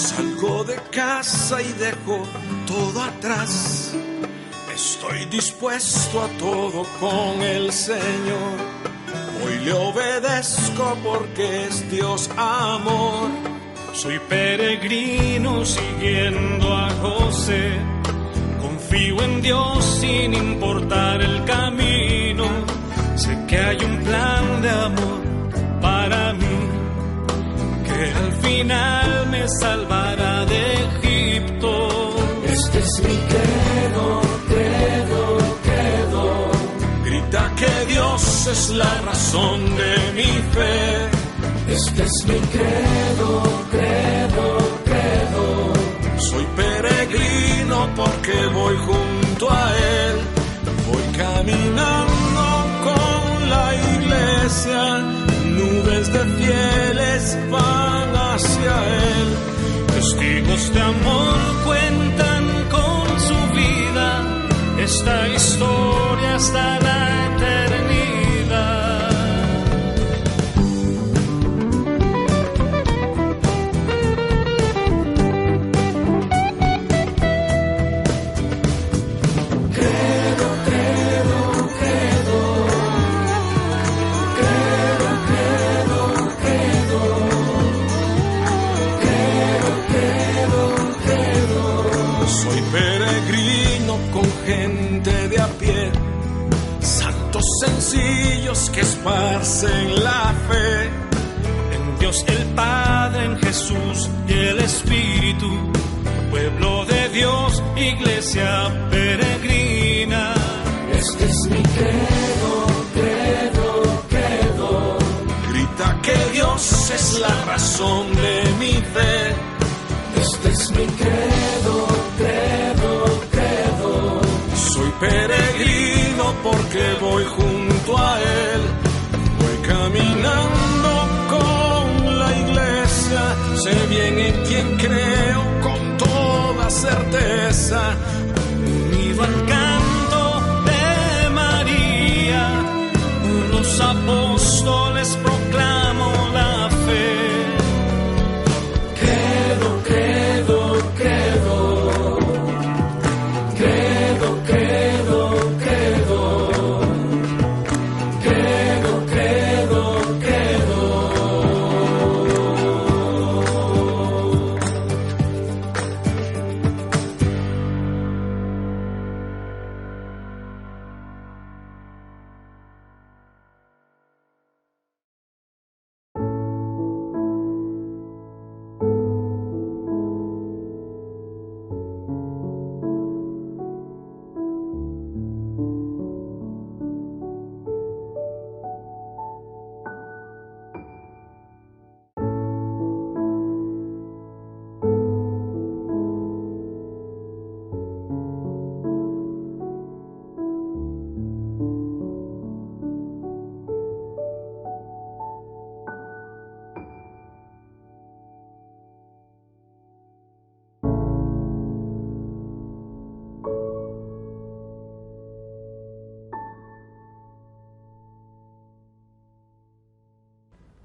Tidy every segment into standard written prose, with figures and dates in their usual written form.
Salgo de casa y dejo todo atrás. Estoy dispuesto a todo con el Señor. Hoy le obedezco porque es Dios amor. Soy peregrino siguiendo a José. Confío en Dios sin importar el camino. Sé que hay un plan de amor para mí, que al final me salvará de Egipto. Este es mi credo, credo, credo. Grita que Dios es la razón de mi fe. Este es mi credo, credo, credo. Soy peregrino porque voy junto a Él. Voy caminando con la iglesia. Nubes de fieles van hacia Él. Testigos de amor cuentan con su vida esta historia hasta la eternidad. Credo, credo, credo. Credo, credo, credo. Credo, credo, credo. Soy peregrino con gente de a pie, santos sencillos que esparcen la fe. En Dios el Padre, en Jesús y el Espíritu, pueblo de Dios, iglesia peregrina. Este es mi credo, credo, credo. Grita que Dios es la razón de mi fe. Este es mi credo, credo, credo. Soy peregrino porque voy junto a Él. Voy caminando con la iglesia. Sé bien en quién creo con toda certeza. Unido al canto de María, los apóstoles proclamo la fe. Credo, credo, credo. Credo, credo, credo. Credo, credo, credo.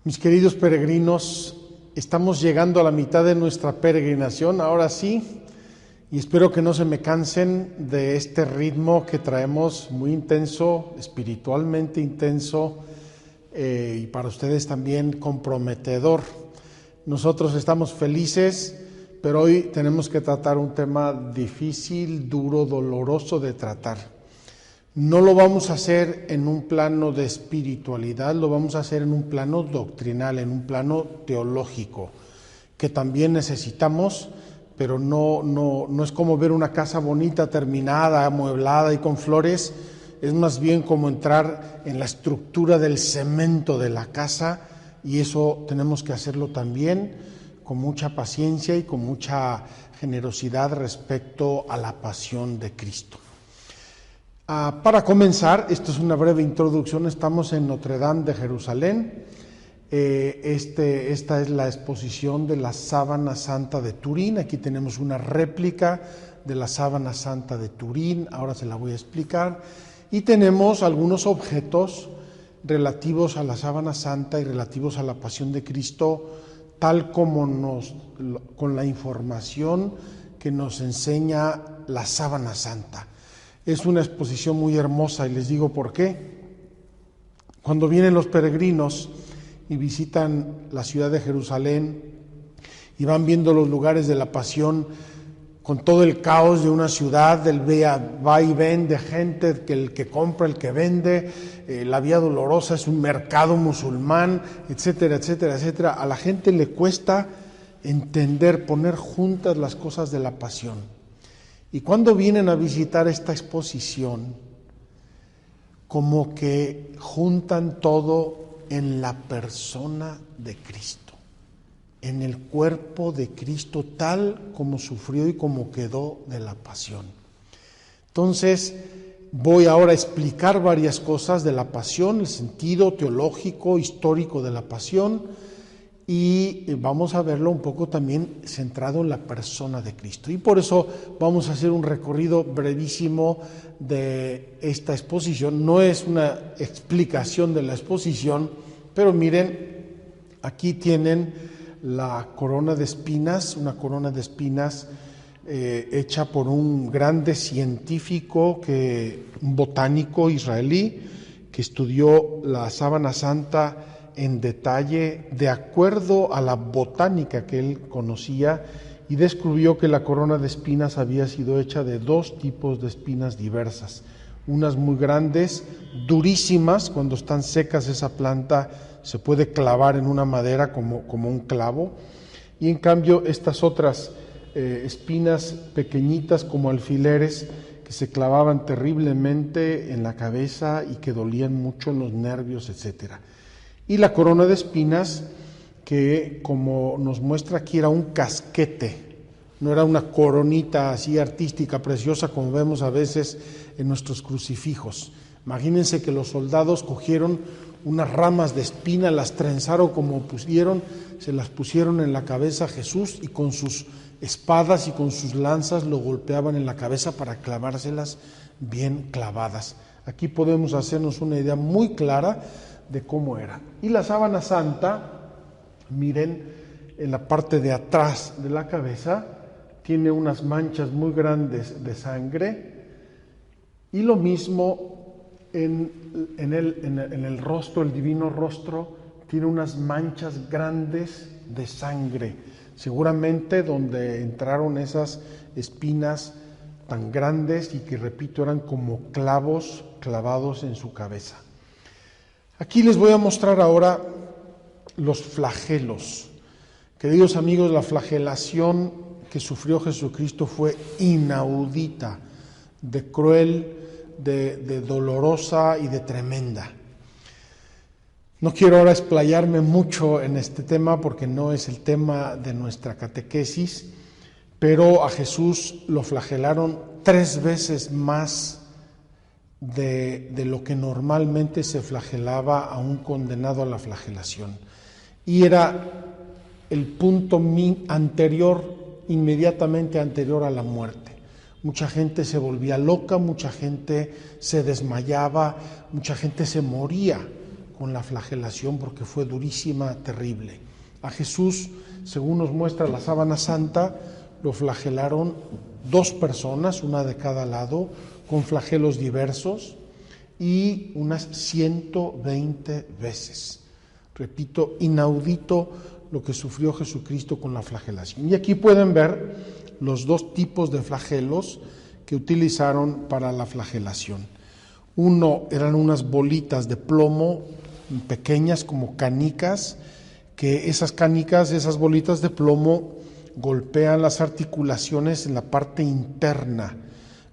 Mis queridos peregrinos, estamos llegando a la mitad de nuestra peregrinación, ahora sí, y espero que no se me cansen de este ritmo que traemos muy intenso, espiritualmente intenso, y para ustedes también comprometedor. Nosotros estamos felices, pero hoy tenemos que tratar un tema difícil, duro, doloroso de tratar. No lo vamos a hacer en un plano de espiritualidad, lo vamos a hacer en un plano doctrinal, en un plano teológico, que también necesitamos, pero no es como ver una casa bonita, terminada, amueblada y con flores, es más bien como entrar en la estructura del cemento de la casa, y eso tenemos que hacerlo también con mucha paciencia y con mucha generosidad respecto a la pasión de Cristo. Para comenzar, esto es una breve introducción, estamos en Notre Dame de Jerusalén. Esta es la exposición de la Sábana Santa de Turín. Aquí tenemos una réplica de la Sábana Santa de Turín, ahora se la voy a explicar. Y tenemos algunos objetos relativos a la Sábana Santa y relativos a la Pasión de Cristo, tal como con la información que nos enseña la Sábana Santa. Es una exposición muy hermosa y les digo por qué. Cuando vienen los peregrinos y visitan la ciudad de Jerusalén y van viendo los lugares de la Pasión, con todo el caos de una ciudad, del va y ven de gente, el que compra, el que vende, la Vía Dolorosa es un mercado musulmán, etcétera, etcétera, etcétera. A la gente le cuesta entender, poner juntas las cosas de la Pasión. Y cuando vienen a visitar esta exposición, como que juntan todo en la persona de Cristo, en el cuerpo de Cristo, tal como sufrió y como quedó de la Pasión. Entonces, voy ahora a explicar varias cosas de la Pasión, el sentido teológico, histórico de la Pasión, y vamos a verlo un poco también centrado en la persona de Cristo. Y por eso vamos a hacer un recorrido brevísimo de esta exposición. No es una explicación de la exposición, pero miren, aquí tienen la corona de espinas, una corona de espinas hecha por un grande científico, un botánico israelí, que estudió la Sábana Santa en detalle de acuerdo a la botánica que él conocía, y descubrió que la corona de espinas había sido hecha de dos tipos de espinas diversas, unas muy grandes, durísimas. Cuando están secas esa planta se puede clavar en una madera como un clavo, y en cambio estas otras espinas pequeñitas como alfileres que se clavaban terriblemente en la cabeza y que dolían mucho en los nervios, etcétera. Y la corona de espinas, que como nos muestra aquí era un casquete, no era una coronita así artística, preciosa, como vemos a veces en nuestros crucifijos. Imagínense que los soldados cogieron unas ramas de espina, las trenzaron como pusieron, se las pusieron en la cabeza a Jesús, y con sus espadas y con sus lanzas lo golpeaban en la cabeza para clavárselas bien clavadas. Aquí podemos hacernos una idea muy clara de cómo era. Y la Sábana Santa, miren, en la parte de atrás de la cabeza tiene unas manchas muy grandes de sangre, y lo mismo en el rostro, el divino rostro, tiene unas manchas grandes de sangre, seguramente donde entraron esas espinas tan grandes y que, repito, eran como clavos clavados en su cabeza. Aquí les voy a mostrar ahora los flagelos. Queridos amigos, la flagelación que sufrió Jesucristo fue inaudita, de cruel, de dolorosa y de tremenda. No quiero ahora explayarme mucho en este tema porque no es el tema de nuestra catequesis, pero a Jesús lo flagelaron 3 veces más de lo que normalmente se flagelaba a un condenado a la flagelación. Y era el punto anterior, inmediatamente anterior a la muerte. Mucha gente se volvía loca, mucha gente se desmayaba, mucha gente se moría con la flagelación porque fue durísima, terrible. A Jesús, según nos muestra la Sábana Santa, lo flagelaron 2 personas, una de cada lado, con flagelos diversos, y unas 120 veces. Repito, inaudito lo que sufrió Jesucristo con la flagelación. Y aquí pueden ver los 2 tipos de flagelos que utilizaron para la flagelación. Uno eran unas bolitas de plomo pequeñas como canicas, que esas canicas, esas bolitas de plomo golpean las articulaciones en la parte interna,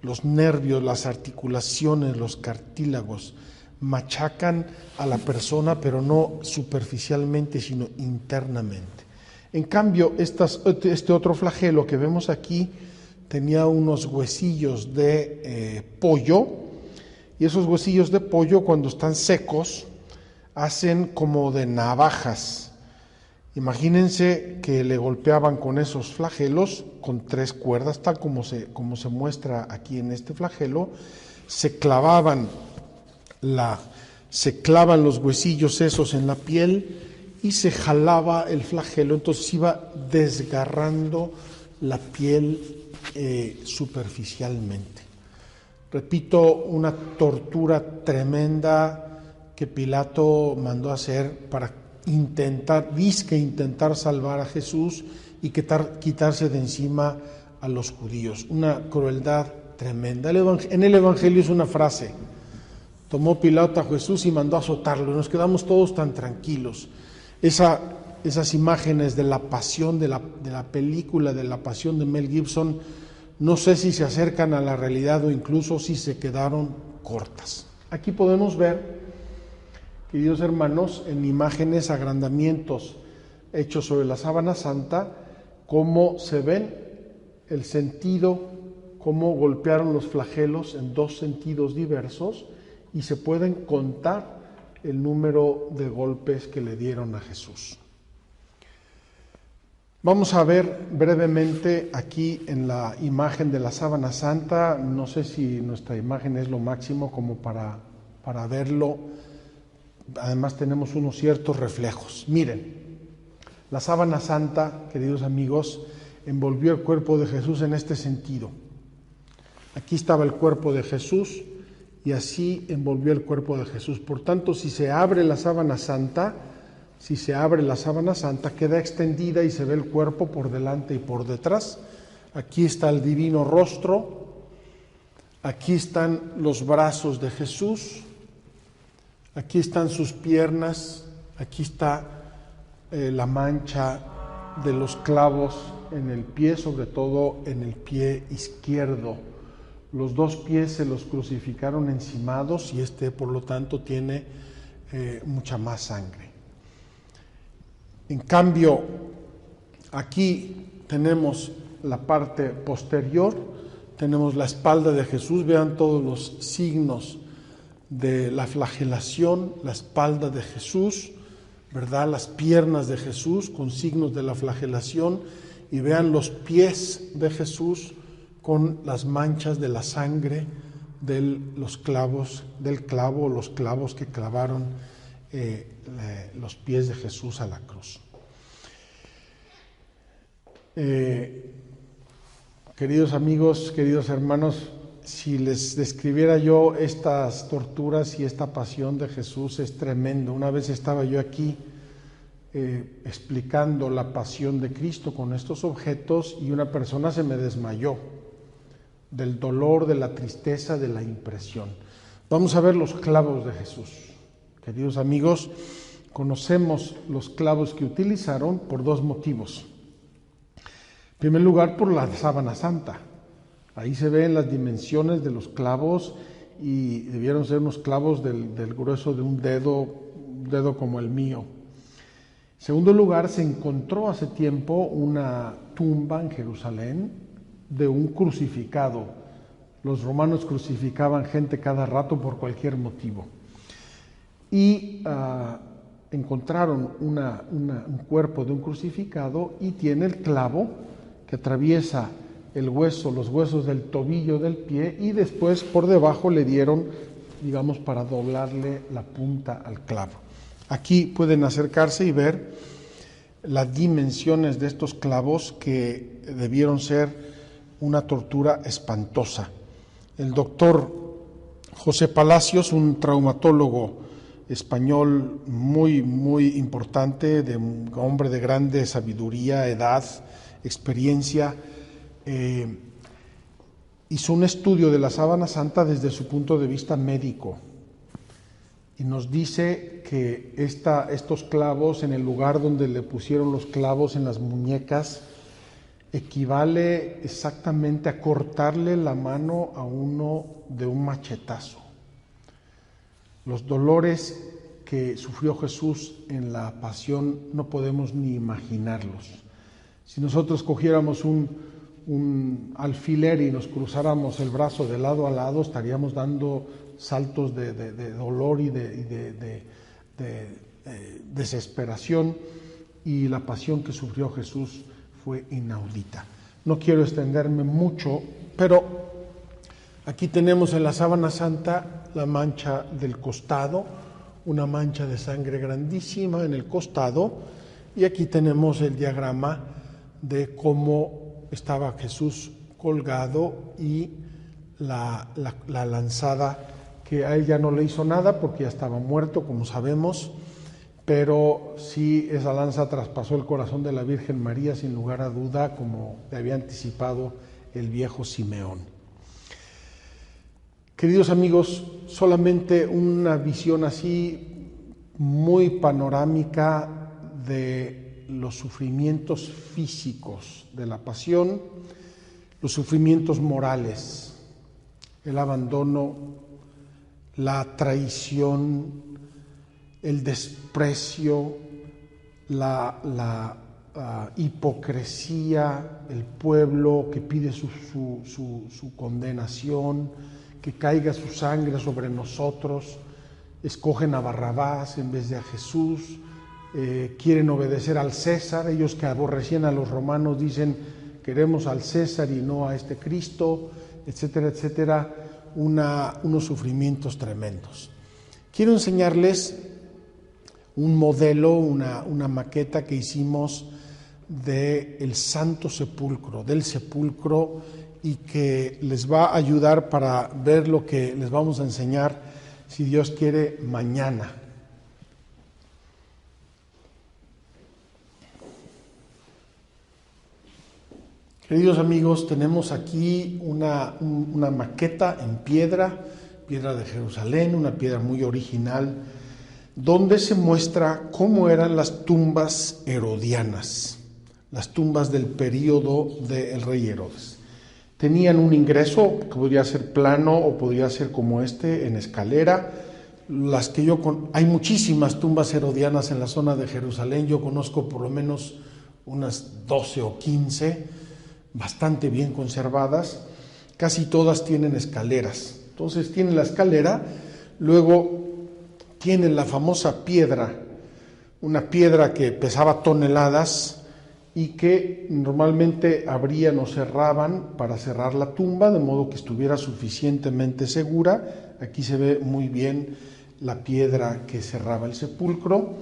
los nervios, las articulaciones, los cartílagos, machacan a la persona, pero no superficialmente, sino internamente. En cambio, este otro flagelo que vemos aquí tenía unos huesillos de pollo, y esos huesillos de pollo, cuando están secos, hacen como de navajas. Imagínense que le golpeaban con esos flagelos, con 3 cuerdas, tal como se muestra aquí en este flagelo, se clavan los huesillos esos en la piel, y se jalaba el flagelo, entonces iba desgarrando la piel superficialmente. Repito, una tortura tremenda que Pilato mandó hacer para intentar salvar a Jesús y quitarse de encima a los judíos. Una crueldad tremenda. En el Evangelio es una frase: tomó Pilato a Jesús y mandó a azotarlo. Nos quedamos todos tan tranquilos. Esas imágenes de la pasión, de la película de la pasión de Mel Gibson, no sé si se acercan a la realidad o incluso si se quedaron cortas. Aquí podemos ver, queridos hermanos, en imágenes, agrandamientos hechos sobre la sábana santa, cómo se ven el sentido, cómo golpearon los flagelos en dos sentidos diversos, y se pueden contar el número de golpes que le dieron a Jesús. Vamos a ver brevemente aquí en la imagen de la sábana santa. No sé si nuestra imagen es lo máximo como para verlo. Además tenemos unos ciertos reflejos. Miren, la sábana santa, queridos amigos, envolvió el cuerpo de Jesús en este sentido. Aquí estaba el cuerpo de Jesús y así envolvió el cuerpo de Jesús. Por tanto, si se abre la sábana santa, queda extendida y se ve el cuerpo por delante y por detrás. Aquí está el divino rostro, aquí están los brazos de Jesús, aquí están sus piernas, aquí está la mancha de los clavos en el pie, sobre todo en el pie izquierdo. Los dos pies se los crucificaron encimados y por lo tanto tiene mucha más sangre. En cambio, aquí tenemos la parte posterior, tenemos la espalda de Jesús. Vean todos los signos de la flagelación, la espalda de Jesús, ¿verdad? Las piernas de Jesús con signos de la flagelación, y vean los pies de Jesús con las manchas de la sangre de los clavos que clavaron los pies de Jesús a la cruz. Queridos amigos, queridos hermanos, si les describiera yo estas torturas y esta pasión de Jesús, es tremendo. Una vez estaba yo aquí explicando la pasión de Cristo con estos objetos y una persona se me desmayó del dolor, de la tristeza, de la impresión. Vamos a ver los clavos de Jesús. Queridos amigos, conocemos los clavos que utilizaron por dos motivos. En primer lugar, por la sábana santa. Ahí se ven las dimensiones de los clavos y debieron ser unos clavos del grueso de un dedo como el mío. En segundo lugar, se encontró hace tiempo una tumba en Jerusalén de un crucificado. Los romanos crucificaban gente cada rato por cualquier motivo. Y encontraron un cuerpo de un crucificado y tiene el clavo que atraviesa el hueso, los huesos del tobillo del pie, y después por debajo le dieron, digamos, para doblarle la punta al clavo. Aquí pueden acercarse y ver las dimensiones de estos clavos, que debieron ser una tortura espantosa. El doctor José Palacios, un traumatólogo español muy, muy importante, de un hombre de grande sabiduría, edad, experiencia, hizo un estudio de la sábana santa desde su punto de vista médico y nos dice que estos clavos, en el lugar donde le pusieron los clavos en las muñecas, equivale exactamente a cortarle la mano a uno de un machetazo. Los dolores que sufrió Jesús en la pasión no podemos ni imaginarlos. Si nosotros cogiéramos un alfiler y nos cruzáramos el brazo de lado a lado, estaríamos dando saltos de dolor y de desesperación, y la pasión que sufrió Jesús fue inaudita. No quiero extenderme mucho, pero aquí tenemos en la sábana santa la mancha del costado, una mancha de sangre grandísima en el costado, y aquí tenemos el diagrama de cómo estaba Jesús colgado y la lanzada, que a él ya no le hizo nada porque ya estaba muerto, como sabemos, pero sí esa lanza traspasó el corazón de la Virgen María sin lugar a duda, como le había anticipado el viejo Simeón. Queridos amigos, solamente una visión así muy panorámica de los sufrimientos físicos de la pasión, los sufrimientos morales, el abandono, la traición, el desprecio, la hipocresía, el pueblo que pide su condenación, que caiga su sangre sobre nosotros, escogen a Barrabás en vez de a Jesús, quieren obedecer al César, ellos que aborrecían a los romanos dicen queremos al César y no a este Cristo, etcétera, etcétera, unos sufrimientos tremendos. Quiero enseñarles un modelo, una maqueta que hicimos del Santo Sepulcro, del sepulcro, y que les va a ayudar para ver lo que les vamos a enseñar, si Dios quiere, mañana. Queridos amigos, tenemos aquí una maqueta en piedra de Jerusalén, una piedra muy original, donde se muestra cómo eran las tumbas herodianas, las tumbas del período del rey Herodes. Tenían un ingreso que podría ser plano o podría ser como este, en escalera. Hay muchísimas tumbas herodianas en la zona de Jerusalén, yo conozco por lo menos unas 12 o 15, bastante bien conservadas, casi todas tienen escaleras. Entonces tienen la escalera, luego tienen la famosa piedra, una piedra que pesaba toneladas y que normalmente abrían o cerraban para cerrar la tumba, de modo que estuviera suficientemente segura. Aquí se ve muy bien la piedra que cerraba el sepulcro.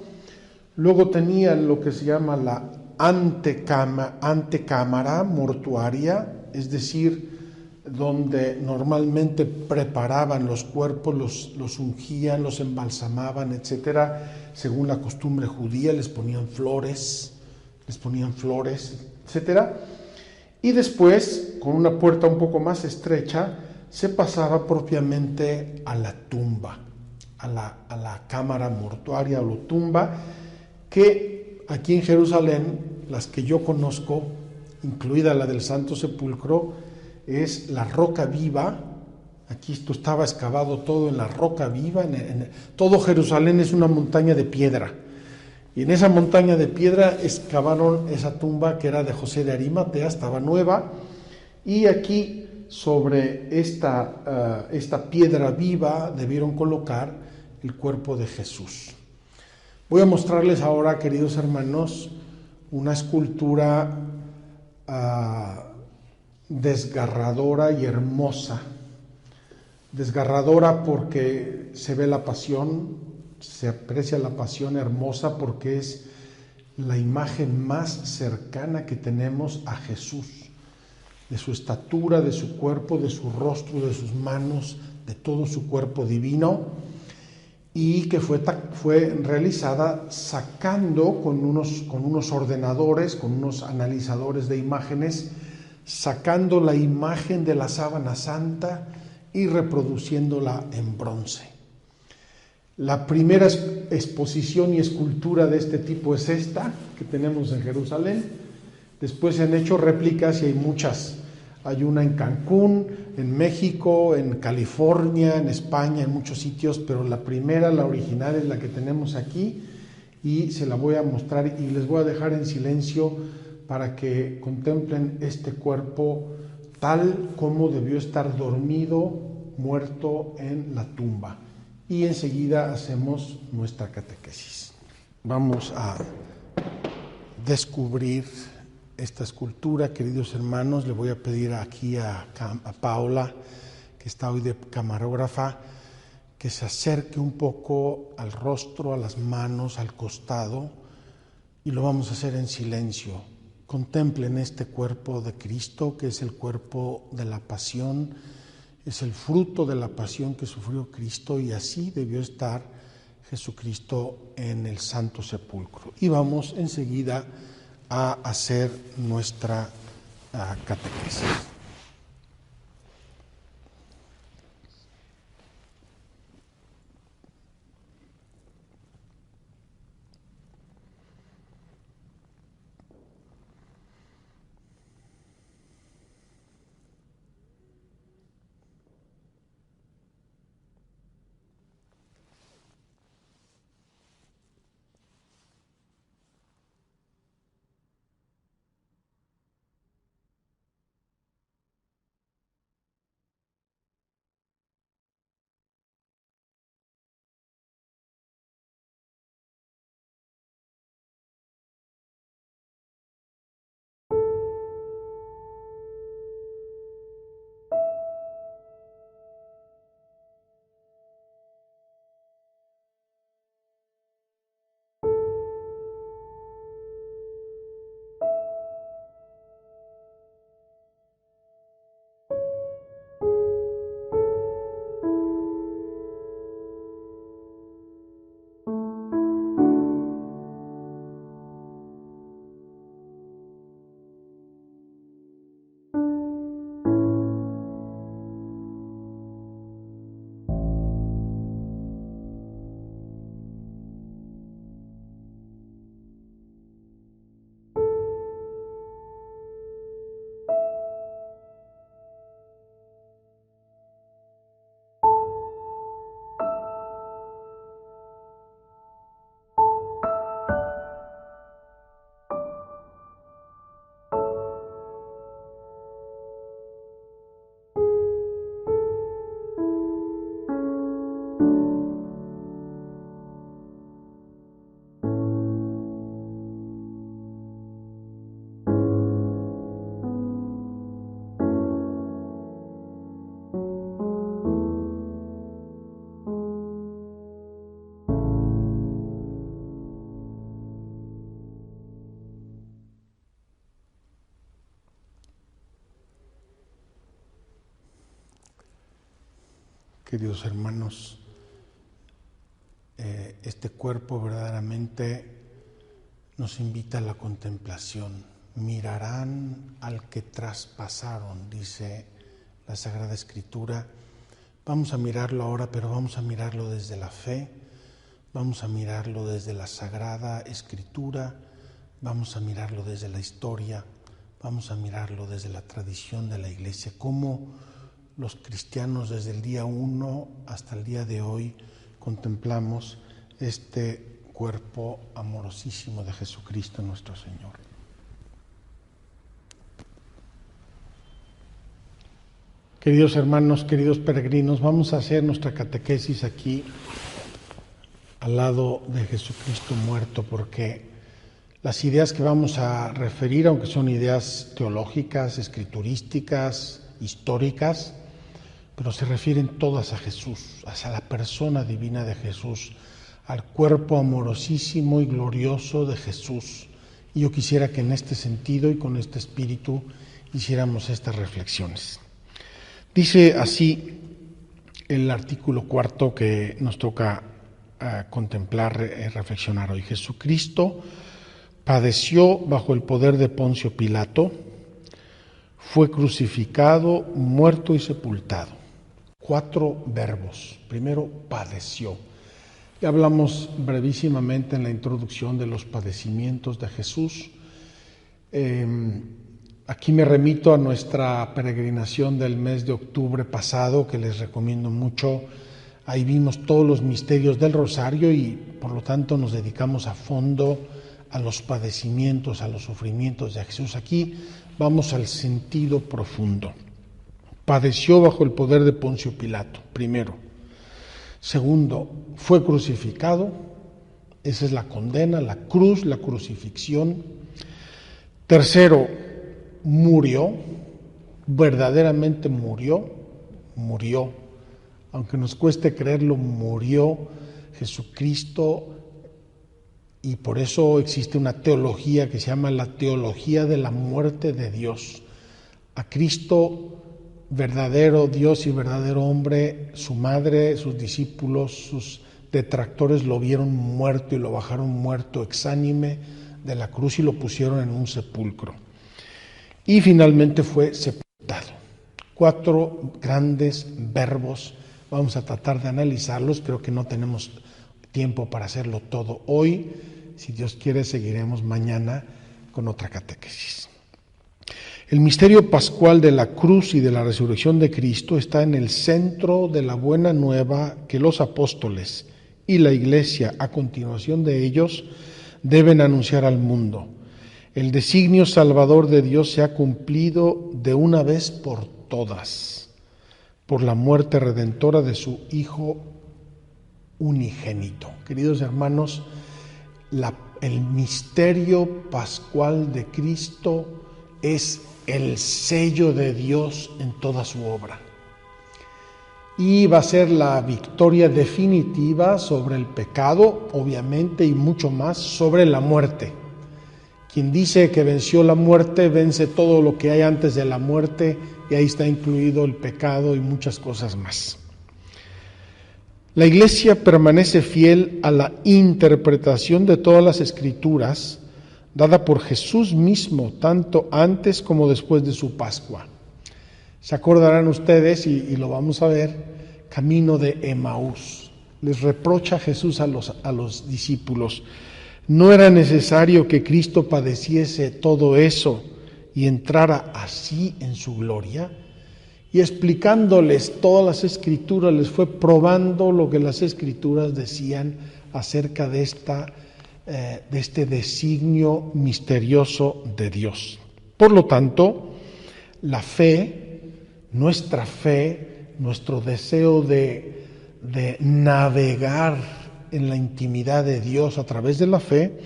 Luego tenían lo que se llama la antecámara mortuaria, es decir, donde normalmente preparaban los cuerpos, los ungían, los embalsamaban, etcétera, según la costumbre judía, les ponían flores, etcétera, y después, con una puerta un poco más estrecha, se pasaba propiamente a la tumba, a la cámara mortuaria o la tumba, que aquí en Jerusalén, las que yo conozco, incluida la del Santo Sepulcro, es la roca viva. Aquí esto estaba excavado todo en la roca viva, todo Jerusalén es una montaña de piedra, y en esa montaña de piedra excavaron esa tumba que era de José de Arimatea, estaba nueva, y aquí sobre esta piedra viva debieron colocar el cuerpo de Jesús. Voy a mostrarles ahora, queridos hermanos, una escultura desgarradora y hermosa. Desgarradora porque se ve la pasión, se aprecia la pasión, hermosa porque es la imagen más cercana que tenemos a Jesús, de su estatura, de su cuerpo, de su rostro, de sus manos, de todo su cuerpo divino, y que fue realizada sacando con unos ordenadores, con unos analizadores de imágenes, sacando la imagen de la sábana santa y reproduciéndola en bronce. La primera exposición y escultura de este tipo es esta que tenemos en Jerusalén. Después se han hecho réplicas y hay muchas. Hay una en Cancún, en México, en California, en España, en muchos sitios, pero la primera, la original, es la que tenemos aquí y se la voy a mostrar y les voy a dejar en silencio para que contemplen este cuerpo tal como debió estar dormido, muerto en la tumba. Y enseguida hacemos nuestra catequesis. Vamos a descubrir esta escultura, queridos hermanos. Le voy a pedir aquí a Paola, que está hoy de camarógrafa, que se acerque un poco al rostro, a las manos, al costado, y lo vamos a hacer en silencio. Contemplen este cuerpo de Cristo, que es el cuerpo de la pasión, es el fruto de la pasión que sufrió Cristo, y así debió estar Jesucristo en el Santo Sepulcro. Y vamos enseguida a hacer nuestra catequesis. Queridos hermanos, este cuerpo verdaderamente nos invita a la contemplación. Mirarán al que traspasaron, dice la Sagrada Escritura. Vamos a mirarlo ahora, pero vamos a mirarlo desde la fe, vamos a mirarlo desde la Sagrada Escritura, vamos a mirarlo desde la historia, vamos a mirarlo desde la tradición de la Iglesia, cómo los cristianos desde el día 1 hasta el día de hoy contemplamos este cuerpo amorosísimo de Jesucristo nuestro Señor. Queridos hermanos, queridos peregrinos, vamos a hacer nuestra catequesis aquí al lado de Jesucristo muerto, porque las ideas que vamos a referir, aunque son ideas teológicas, escriturísticas, históricas, pero se refieren todas a Jesús, hacia la persona divina de Jesús, al cuerpo amorosísimo y glorioso de Jesús. Y yo quisiera que en este sentido y con este espíritu hiciéramos estas reflexiones. Dice así el artículo 4 que nos toca contemplar y reflexionar hoy. Jesucristo padeció bajo el poder de Poncio Pilato, fue crucificado, muerto y sepultado. 4 verbos. Primero, padeció. Ya hablamos brevísimamente en la introducción de los padecimientos de Jesús. Aquí me remito a nuestra peregrinación del mes de octubre pasado, que les recomiendo mucho. Ahí vimos todos los misterios del Rosario y por lo tanto nos dedicamos a fondo a los padecimientos, a los sufrimientos de Jesús. Aquí vamos al sentido profundo. Padeció bajo el poder de Poncio Pilato, primero. Segundo, fue crucificado. Esa es la condena, la cruz, la crucifixión. Tercero, murió, verdaderamente murió aunque nos cueste creerlo, murió Jesucristo, y por eso existe una teología que se llama la teología de la muerte de Dios. A Cristo, verdadero Dios y verdadero hombre, su madre, sus discípulos, sus detractores lo vieron muerto y lo bajaron muerto, exánime de la cruz, y lo pusieron en un sepulcro. Y finalmente fue sepultado. 4 grandes verbos. Vamos a tratar de analizarlos, creo que no tenemos tiempo para hacerlo todo hoy. Si Dios quiere, seguiremos mañana con otra catequesis. El misterio pascual de la cruz y de la resurrección de Cristo está en el centro de la buena nueva que los apóstoles y la Iglesia, a continuación de ellos, deben anunciar al mundo. El designio salvador de Dios se ha cumplido de una vez por todas, por la muerte redentora de su Hijo unigénito. Queridos hermanos, el misterio pascual de Cristo es el sello de Dios en toda su obra. Y va a ser la victoria definitiva sobre el pecado, obviamente, y mucho más sobre la muerte. Quien dice que venció la muerte, vence todo lo que hay antes de la muerte, y ahí está incluido el pecado y muchas cosas más. La Iglesia permanece fiel a la interpretación de todas las Escrituras, dada por Jesús mismo, tanto antes como después de su Pascua. Se acordarán ustedes, y lo vamos a ver, camino de Emaús. Les reprocha Jesús a los discípulos: no era necesario que Cristo padeciese todo eso y entrara así en su gloria. Y explicándoles todas las Escrituras, les fue probando lo que las Escrituras decían acerca de este designio misterioso de Dios. Por lo tanto, la fe, nuestra fe, nuestro deseo de navegar en la intimidad de Dios a través de la fe,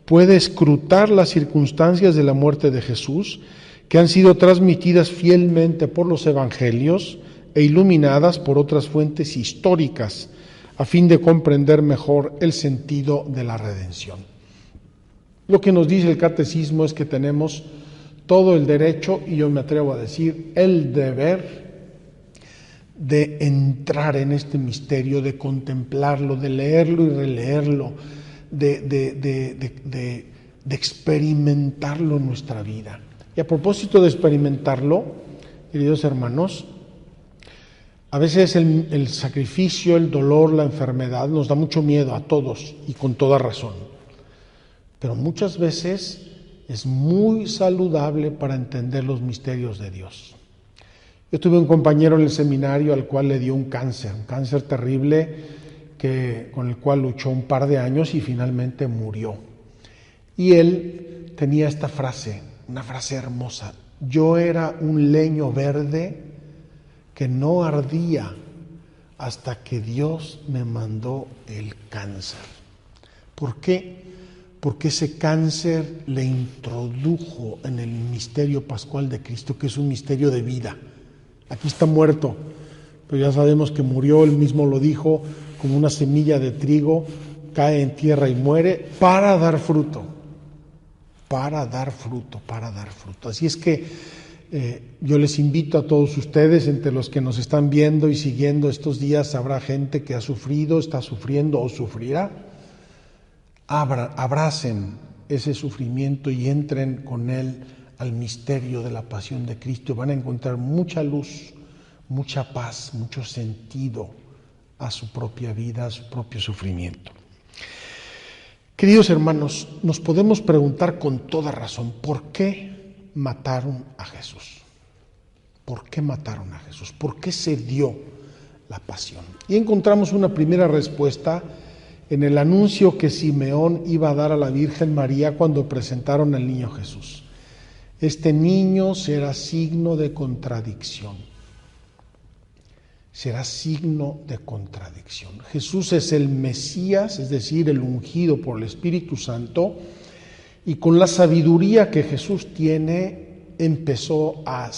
puede escrutar las circunstancias de la muerte de Jesús, que han sido transmitidas fielmente por los evangelios e iluminadas por otras fuentes históricas, a fin de comprender mejor el sentido de la redención. Lo que nos dice el catecismo es que tenemos todo el derecho, y yo me atrevo a decir el deber, de entrar en este misterio, de contemplarlo, de leerlo y releerlo, de experimentarlo en nuestra vida. Y a propósito de experimentarlo, queridos hermanos, a veces el sacrificio, el dolor, la enfermedad nos da mucho miedo a todos, y con toda razón. Pero muchas veces es muy saludable para entender los misterios de Dios. Yo tuve un compañero en el seminario al cual le dio un cáncer terrible, con el cual luchó un par de años y finalmente murió. Y él tenía esta frase, una frase hermosa: yo era un leño verde que no ardía hasta que Dios me mandó el cáncer. ¿Por qué? Porque ese cáncer le introdujo en el misterio pascual de Cristo, que es un misterio de vida. Aquí está muerto, pero ya sabemos que murió, él mismo lo dijo, como una semilla de trigo, cae en tierra y muere para dar fruto. Para dar fruto. Así es que yo les invito a todos ustedes, entre los que nos están viendo y siguiendo estos días, habrá gente que ha sufrido, está sufriendo o sufrirá. Abracen ese sufrimiento y entren con él al misterio de la pasión de Cristo. Van a encontrar mucha luz, mucha paz, mucho sentido a su propia vida, a su propio sufrimiento. Queridos hermanos, nos podemos preguntar con toda razón: ¿por qué mataron a Jesús? ¿Por qué mataron a Jesús? ¿Por qué se dio la pasión? Y encontramos una primera respuesta en el anuncio que Simeón iba a dar a la Virgen María cuando presentaron al niño Jesús. Este niño será signo de contradicción. Será signo de contradicción. Jesús es el Mesías, es decir, el ungido por el Espíritu Santo, y con la sabiduría que Jesús tiene, empezó a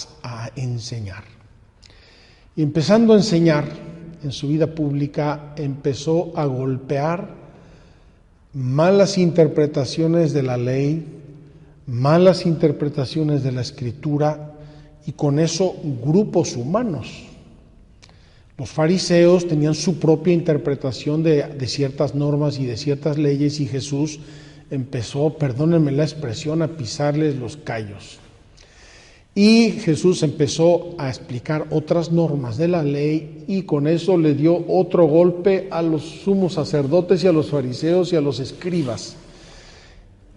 enseñar. Y empezando a enseñar en su vida pública, empezó a golpear malas interpretaciones de la ley, malas interpretaciones de la Escritura, y con eso grupos humanos. Los fariseos tenían su propia interpretación de ciertas normas y de ciertas leyes, y Jesús empezó, perdónenme la expresión, a pisarles los callos. Y Jesús empezó a explicar otras normas de la ley, y con eso le dio otro golpe a los sumos sacerdotes y a los fariseos y a los escribas.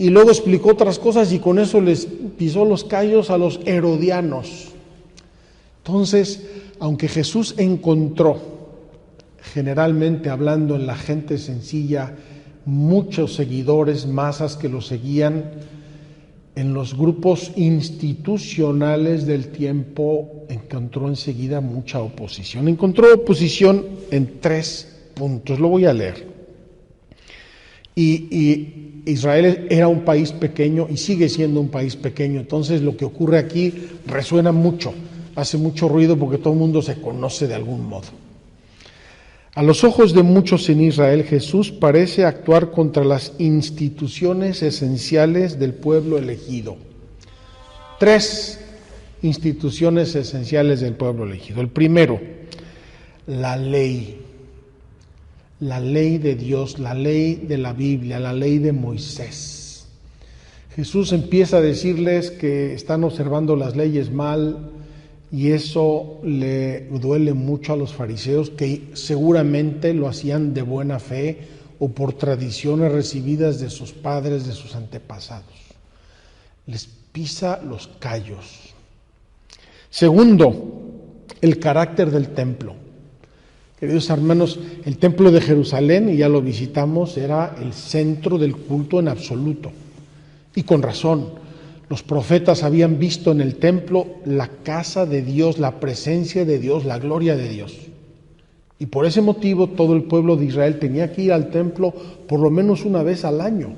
Y luego explicó otras cosas y con eso les pisó los callos a los herodianos. Entonces, aunque Jesús encontró, generalmente hablando en la gente sencilla, muchos seguidores, masas que lo seguían, en los grupos institucionales del tiempo encontró enseguida mucha oposición. Encontró oposición en 3 puntos, lo voy a leer. Y Israel era un país pequeño y sigue siendo un país pequeño, entonces lo que ocurre aquí resuena mucho, hace mucho ruido porque todo el mundo se conoce de algún modo. A los ojos de muchos en Israel, Jesús parece actuar contra las instituciones esenciales del pueblo elegido. 3 instituciones esenciales del pueblo elegido. El primero, la ley. La ley de Dios, la ley de la Biblia, la ley de Moisés. Jesús empieza a decirles que están observando las leyes mal, y eso le duele mucho a los fariseos, que seguramente lo hacían de buena fe o por tradiciones recibidas de sus padres, de sus antepasados. Les pisa los callos. Segundo, el carácter del templo. Queridos hermanos, el templo de Jerusalén, y ya lo visitamos, era el centro del culto en absoluto. Y con razón. Los profetas habían visto en el templo la casa de Dios, la presencia de Dios, la gloria de Dios. Y por ese motivo todo el pueblo de Israel tenía que ir al templo por lo menos una vez al año.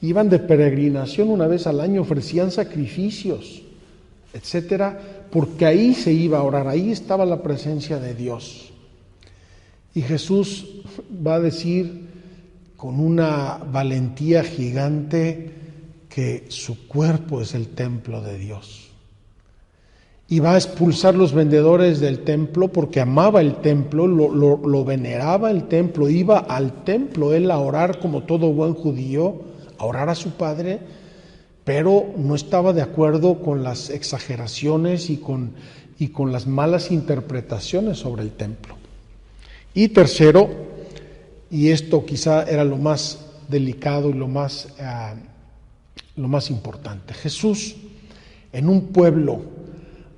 Iban de peregrinación una vez al año, ofrecían sacrificios, etcétera, porque ahí se iba a orar, ahí estaba la presencia de Dios. Y Jesús va a decir con una valentía gigante que su cuerpo es el templo de Dios. Y va a expulsar los vendedores del templo porque amaba el templo, lo veneraba el templo, iba al templo él a orar como todo buen judío, a orar a su Padre, pero no estaba de acuerdo con las exageraciones y con las malas interpretaciones sobre el templo. Y tercero, y esto quizá era lo más delicado y lo más importante, Jesús en un pueblo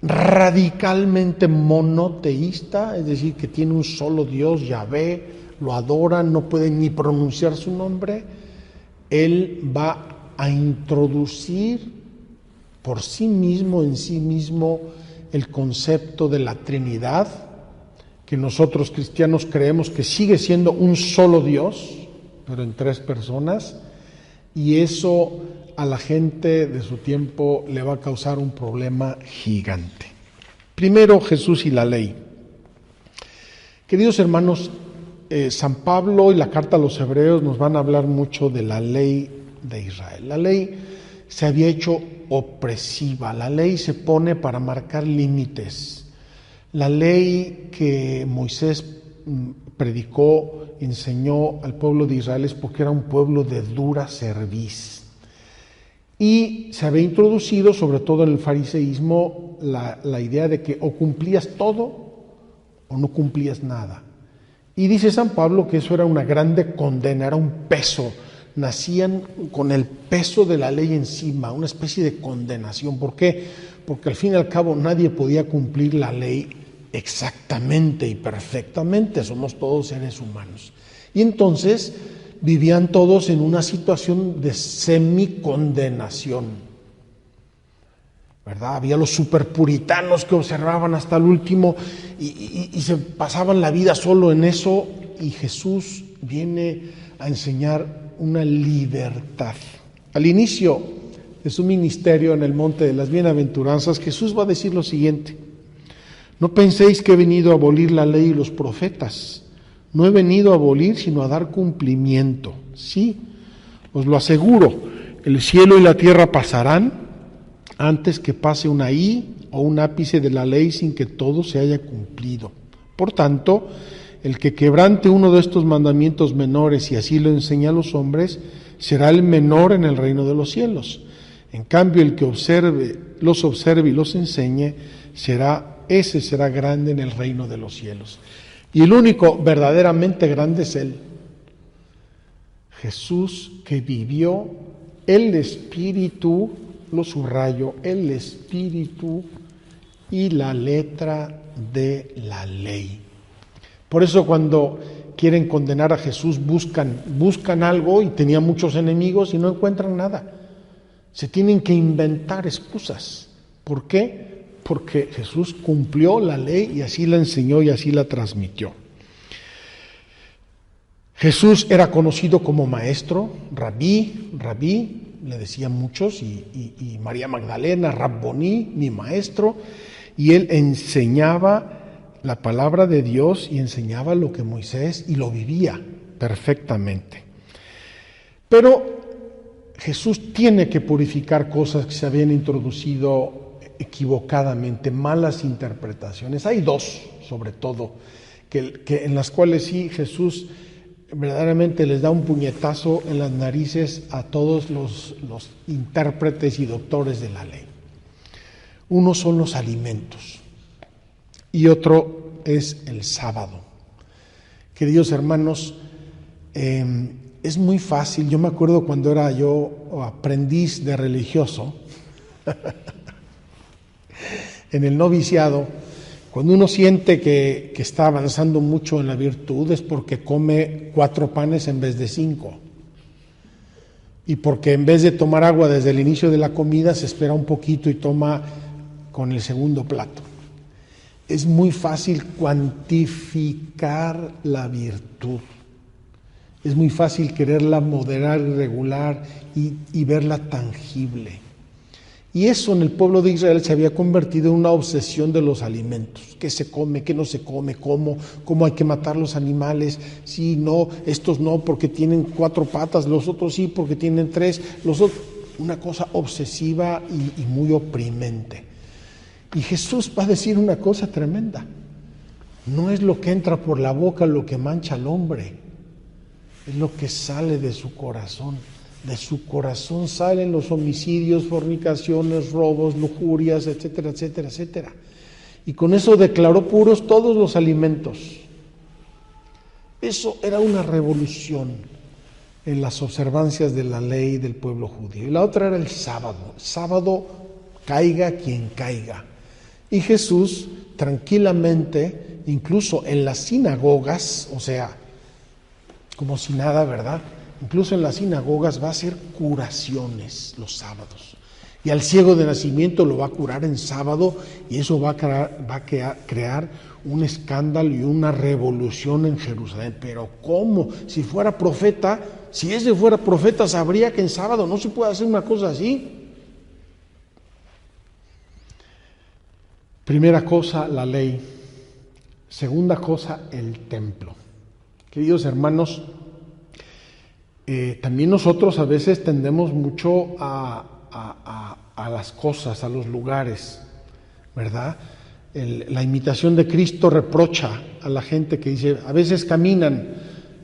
radicalmente monoteísta, es decir, que tiene un solo Dios, Yahvé, lo adoran, no pueden ni pronunciar su nombre, él va a introducir por sí mismo, en sí mismo, el concepto de la Trinidad, que nosotros cristianos creemos que sigue siendo un solo Dios, pero en 3 personas, y eso a la gente de su tiempo le va a causar un problema gigante. Primero, Jesús y la ley. Queridos hermanos, San Pablo y la carta a los Hebreos nos van a hablar mucho de la ley de Israel. La ley se había hecho opresiva, la ley se pone para marcar límites. La ley que Moisés predicó, enseñó al pueblo de Israel es porque era un pueblo de dura cerviz. Y se había introducido, sobre todo en el fariseísmo, la idea de que o cumplías todo o no cumplías nada. Y dice San Pablo que eso era una grande condena, era un peso. Nacían con el peso de la ley encima, una especie de condenación. ¿Por qué? Porque al fin y al cabo nadie podía cumplir la ley exactamente y perfectamente, somos todos seres humanos. Y entonces vivían todos en una situación de semicondenación, ¿verdad? Había los superpuritanos que observaban hasta el último y se pasaban la vida solo en eso, y Jesús viene a enseñar una libertad. Al inicio de su ministerio en el Monte de las Bienaventuranzas, Jesús va a decir lo siguiente: No penséis que he venido a abolir la ley y los profetas. No he venido a abolir, sino a dar cumplimiento. Sí, os lo aseguro, el cielo y la tierra pasarán antes que pase una i o un ápice de la ley sin que todo se haya cumplido. Por tanto, el que quebrante uno de estos mandamientos menores y así lo enseña a los hombres, será el menor en el reino de los cielos. En cambio, el que los observe y los enseñe, ese será grande en el reino de los cielos. Y el único verdaderamente grande es Él. Jesús, que vivió el Espíritu, lo subrayo, el Espíritu y la letra de la ley. Por eso cuando quieren condenar a Jesús buscan algo, y tenía muchos enemigos y no encuentran nada. Se tienen que inventar excusas. ¿Por qué? Porque Jesús cumplió la ley y así la enseñó y así la transmitió. Jesús era conocido como maestro, rabí, le decían muchos, y María Magdalena, Rabboní, mi maestro, y él enseñaba la palabra de Dios y enseñaba lo que Moisés, y lo vivía perfectamente. Pero Jesús tiene que purificar cosas que se habían introducido equivocadamente, malas interpretaciones. Hay dos, sobre todo, que en las cuales sí Jesús verdaderamente les da un puñetazo en las narices a todos los intérpretes y doctores de la ley. Uno son los alimentos y otro es el sábado. Queridos hermanos, es muy fácil. Yo me acuerdo cuando era yo aprendiz de religioso en el noviciado, cuando uno siente que está avanzando mucho en la virtud, es porque come 4 panes en vez de 5. Y porque en vez de tomar agua desde el inicio de la comida, se espera un poquito y toma con el segundo plato. Es muy fácil cuantificar la virtud. Es muy fácil quererla moderar y regular y verla tangible. Y eso en el pueblo de Israel se había convertido en una obsesión de los alimentos. ¿Qué se come? ¿Qué no se come? ¿Cómo hay que matar los animales? Sí, no, estos no porque tienen 4 patas, los otros sí porque tienen 3. Una cosa obsesiva y muy oprimente. Y Jesús va a decir una cosa tremenda. No es lo que entra por la boca lo que mancha al hombre, es lo que sale de su corazón. De su corazón salen los homicidios, fornicaciones, robos, lujurias, etcétera, etcétera, etcétera. Y con eso declaró puros todos los alimentos. Eso era una revolución en las observancias de la ley del pueblo judío. Y la otra era el sábado. Sábado, caiga quien caiga. Y Jesús tranquilamente, incluso en las sinagogas, o sea, como si nada, ¿verdad? Incluso en las sinagogas va a hacer curaciones los sábados. Y al ciego de nacimiento lo va a curar en sábado, y eso va a crear un escándalo y una revolución en Jerusalén. Pero ¿cómo? Si fuera profeta, si ese fuera profeta, sabría que en sábado no se puede hacer una cosa así. Primera cosa, la ley. Segunda cosa, el templo. Queridos hermanos, también nosotros a veces tendemos mucho a las cosas, a los lugares, ¿verdad? La imitación de Cristo reprocha a la gente que dice, a veces caminan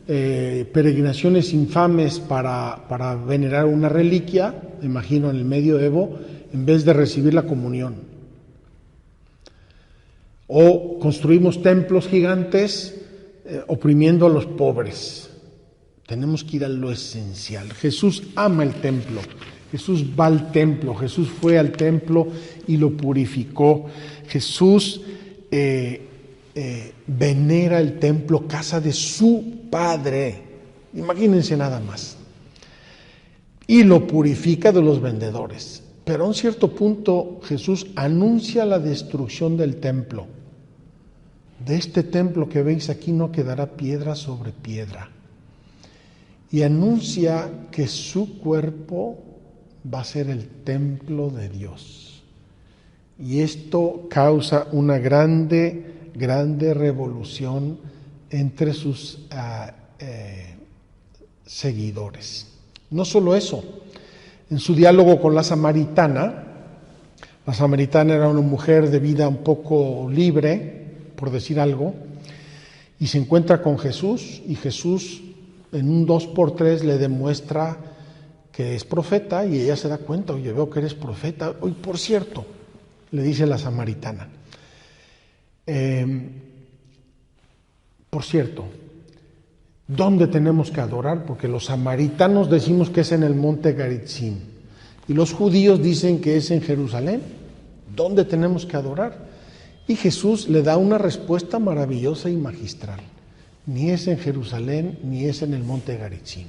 peregrinaciones infames para venerar una reliquia, me imagino en el medioevo, en vez de recibir la comunión. O construimos templos gigantes oprimiendo a los pobres. Tenemos que ir a lo esencial. Jesús ama el templo. Jesús va al templo. Jesús fue al templo y lo purificó. Jesús venera el templo, casa de su Padre. Imagínense nada más. Y lo purifica de los vendedores. Pero a un cierto punto Jesús anuncia la destrucción del templo. De este templo que veis aquí no quedará piedra sobre piedra. Y anuncia que su cuerpo va a ser el templo de Dios. Y esto causa una grande revolución entre sus seguidores. No solo eso, en su diálogo con la samaritana era una mujer de vida un poco libre, por decir algo, y se encuentra con Jesús, y Jesús en un 2x3 le demuestra que es profeta, y ella se da cuenta: oye, veo que eres profeta. Hoy, por cierto, le dice la samaritana, por cierto, ¿dónde tenemos que adorar? Porque los samaritanos decimos que es en el monte Garitzim y los judíos dicen que es en Jerusalén. ¿Dónde tenemos que adorar? Y Jesús le da una respuesta maravillosa y magistral: ni es en Jerusalén ni es en el monte Garitzim.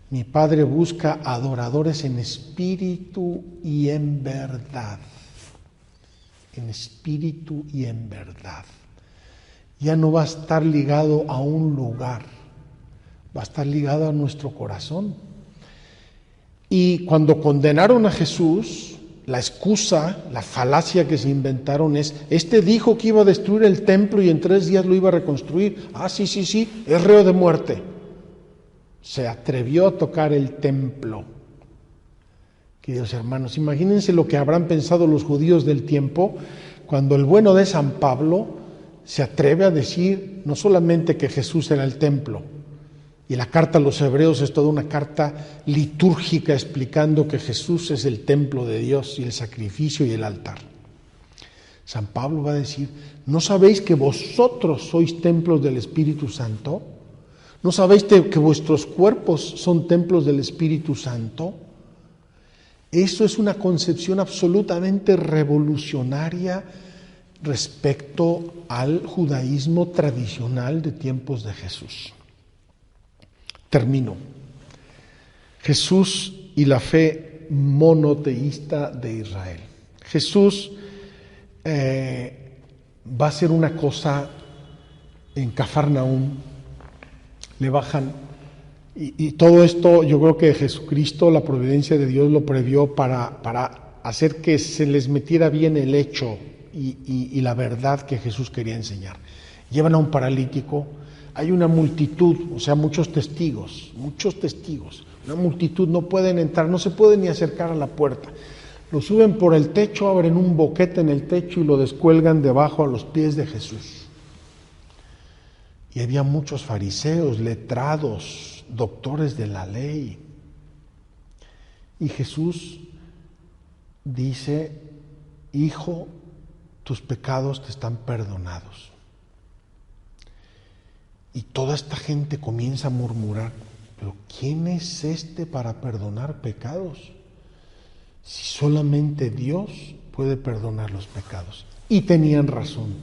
Mi Padre busca adoradores en espíritu y en verdad. En espíritu y en verdad. Ya no va a estar ligado a un lugar, va a estar ligado a nuestro corazón. Y cuando condenaron a Jesús, la excusa, la falacia que se inventaron es: este dijo que iba a destruir el templo y en 3 días lo iba a reconstruir. Ah, sí, es reo de muerte. Se atrevió a tocar el templo. Queridos hermanos, imagínense lo que habrán pensado los judíos del tiempo cuando el bueno de San Pablo se atreve a decir no solamente que Jesús era el templo, y la carta a los hebreos es toda una carta litúrgica explicando que Jesús es el templo de Dios y el sacrificio y el altar. San Pablo va a decir: ¿no sabéis que vosotros sois templos del Espíritu Santo? ¿No sabéis que vuestros cuerpos son templos del Espíritu Santo? Eso es una concepción absolutamente revolucionaria respecto al judaísmo tradicional de tiempos de Jesús. Termino. Jesús y la fe monoteísta de Israel. Jesús va a hacer una cosa en Cafarnaúm, le bajan. Y todo esto, yo creo que Jesucristo, la providencia de Dios, lo previó para hacer que se les metiera bien el hecho y la verdad que Jesús quería enseñar. Llevan a un paralítico, hay una multitud, o sea, muchos testigos, una multitud, no pueden entrar, no se pueden ni acercar a la puerta. Lo suben por el techo, abren un boquete en el techo y lo descuelgan debajo a los pies de Jesús. Y había muchos fariseos, letrados, doctores de la ley. Y Jesús dice: hijo, tus pecados te están perdonados. Y toda esta gente comienza a murmurar: ¿pero quién es este para perdonar pecados? Si solamente Dios puede perdonar los pecados. Y tenían razón.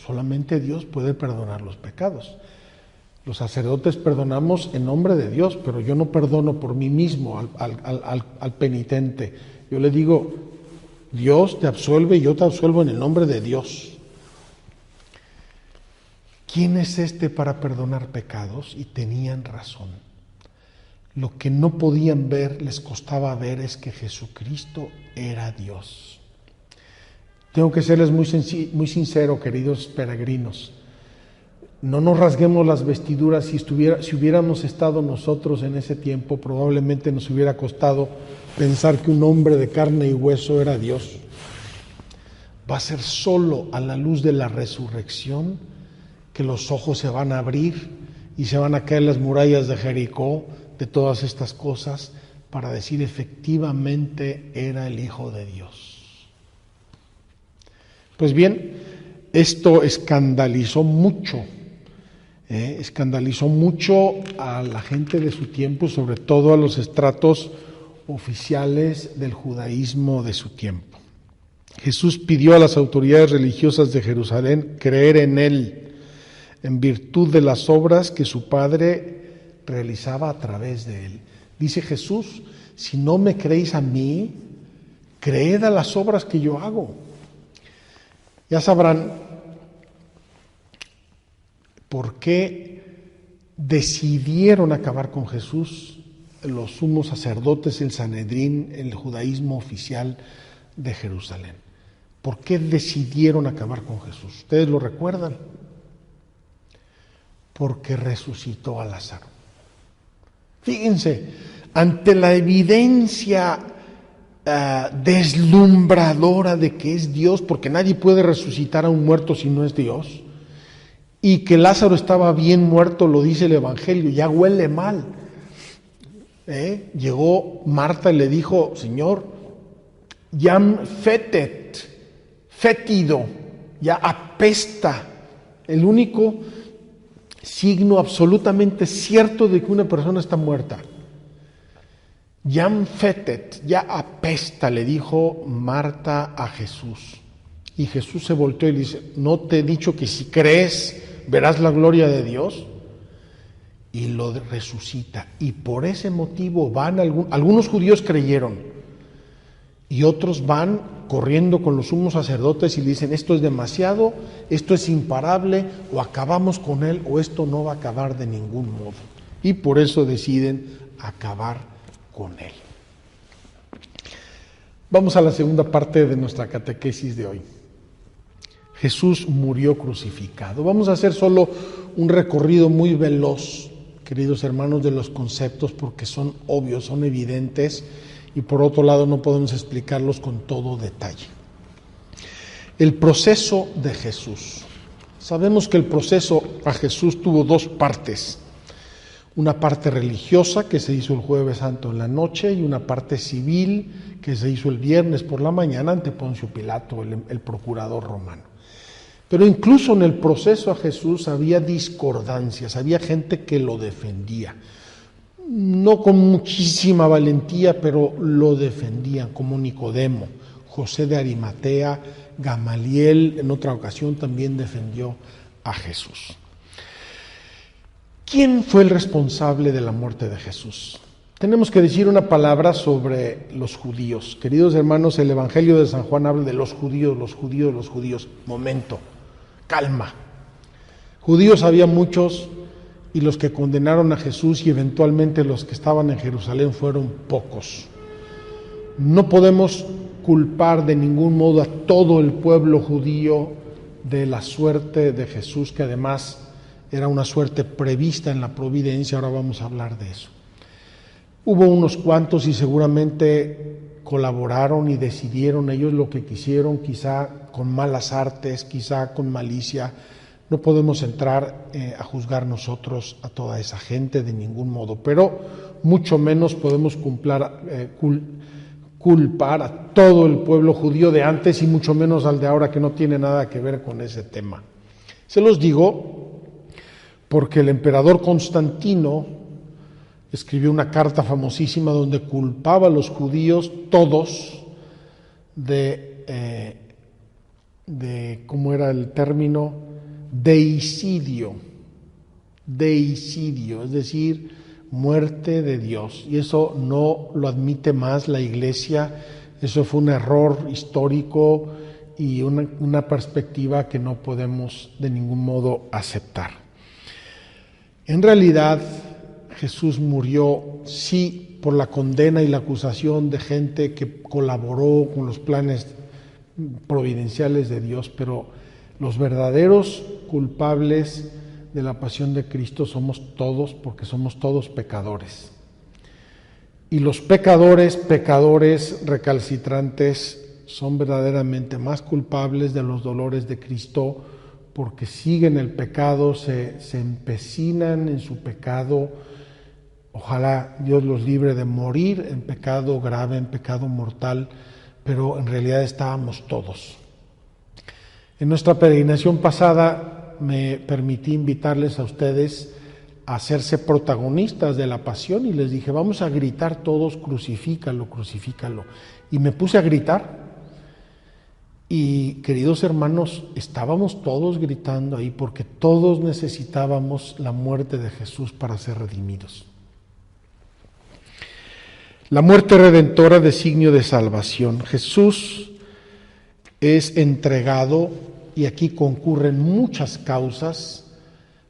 Solamente Dios puede perdonar los pecados. Los sacerdotes perdonamos en nombre de Dios, pero yo no perdono por mí mismo al penitente. Yo le digo: Dios te absuelve y yo te absuelvo en el nombre de Dios. ¿Quién es este para perdonar pecados? Y tenían razón. Lo que no podían ver, les costaba ver, es que Jesucristo era Dios. Tengo que serles muy sincero, queridos peregrinos. No nos rasguemos las vestiduras. Si hubiéramos estado nosotros en ese tiempo, probablemente nos hubiera costado pensar que un hombre de carne y hueso era Dios. Va a ser solo a la luz de la resurrección que los ojos se van a abrir y se van a caer las murallas de Jericó, de todas estas cosas, para decir: efectivamente era el Hijo de Dios. Pues bien, esto escandalizó mucho a la gente de su tiempo, sobre todo a los estratos oficiales del judaísmo de su tiempo. Jesús pidió a las autoridades religiosas de Jerusalén creer en Él, en virtud de las obras que su Padre realizaba a través de Él. Dice Jesús: si no me creéis a mí, creed a las obras que yo hago. Ya sabrán por qué decidieron acabar con Jesús los sumos sacerdotes, el Sanedrín, el judaísmo oficial de Jerusalén. ¿Por qué decidieron acabar con Jesús? ¿Ustedes lo recuerdan? Porque resucitó a Lázaro. Fíjense, ante la evidencia deslumbradora de que es Dios, porque nadie puede resucitar a un muerto si no es Dios, y que Lázaro estaba bien muerto, lo dice el Evangelio, ya huele mal. Llegó Marta y le dijo: Señor, jam fetet, fétido, ya apesta. El único signo absolutamente cierto de que una persona está muerta. Jam fetet, ya apesta, le dijo Marta a Jesús. Y Jesús se volteó y le dice: ¿no te he dicho que si crees verás la gloria de Dios? Y lo resucita. Y por ese motivo van algunos judíos creyeron, y otros van corriendo con los sumos sacerdotes y le dicen: esto es demasiado, esto es imparable, o acabamos con él o esto no va a acabar de ningún modo. Y por eso deciden acabar con él. Vamos a la segunda parte de nuestra catequesis de hoy. Jesús murió crucificado. Vamos a hacer solo un recorrido muy veloz, queridos hermanos, de los conceptos, porque son obvios, son evidentes, y por otro lado no podemos explicarlos con todo detalle. El proceso de Jesús. Sabemos que el proceso a Jesús tuvo dos partes. Una parte religiosa que se hizo el Jueves Santo en la noche, y una parte civil que se hizo el viernes por la mañana ante Poncio Pilato, el procurador romano. Pero incluso en el proceso a Jesús había discordancias, había gente que lo defendía. No con muchísima valentía, pero lo defendían, como Nicodemo, José de Arimatea, Gamaliel, en otra ocasión también defendió a Jesús. ¿Quién fue el responsable de la muerte de Jesús? Tenemos que decir una palabra sobre los judíos. Queridos hermanos, el Evangelio de San Juan habla de los judíos, los judíos, los judíos. Momento, calma. Judíos había muchos, y los que condenaron a Jesús y eventualmente los que estaban en Jerusalén fueron pocos. No podemos culpar de ningún modo a todo el pueblo judío de la suerte de Jesús, que además era una suerte prevista en la providencia. Ahora vamos a hablar de eso. Hubo unos cuantos y seguramente colaboraron y decidieron ellos lo que quisieron, quizá con malas artes, quizá con malicia. No podemos entrar a juzgar nosotros a toda esa gente de ningún modo, pero mucho menos podemos culpar a todo el pueblo judío de antes y mucho menos al de ahora, que no tiene nada que ver con ese tema. Se los digo porque el emperador Constantino escribió una carta famosísima donde culpaba a los judíos todos de ¿cómo era el término? Deicidio, es decir, muerte de Dios. Y eso no lo admite más la Iglesia. Eso fue un error histórico y una perspectiva que no podemos de ningún modo aceptar. En realidad, Jesús murió, sí, por la condena y la acusación de gente que colaboró con los planes providenciales de Dios, pero los verdaderos culpables de la pasión de Cristo somos todos, porque somos todos pecadores. Y los pecadores recalcitrantes son verdaderamente más culpables de los dolores de Cristo, porque siguen el pecado, se empecinan en su pecado. Ojalá Dios los libre de morir en pecado grave, en pecado mortal, pero en realidad estábamos todos. En nuestra peregrinación pasada me permití invitarles a ustedes a hacerse protagonistas de la pasión y les dije: vamos a gritar todos: crucifícalo, crucifícalo. Y me puse a gritar. Y, queridos hermanos, estábamos todos gritando ahí porque todos necesitábamos la muerte de Jesús para ser redimidos. La muerte redentora, designio de salvación. Jesús es entregado, y aquí concurren muchas causas,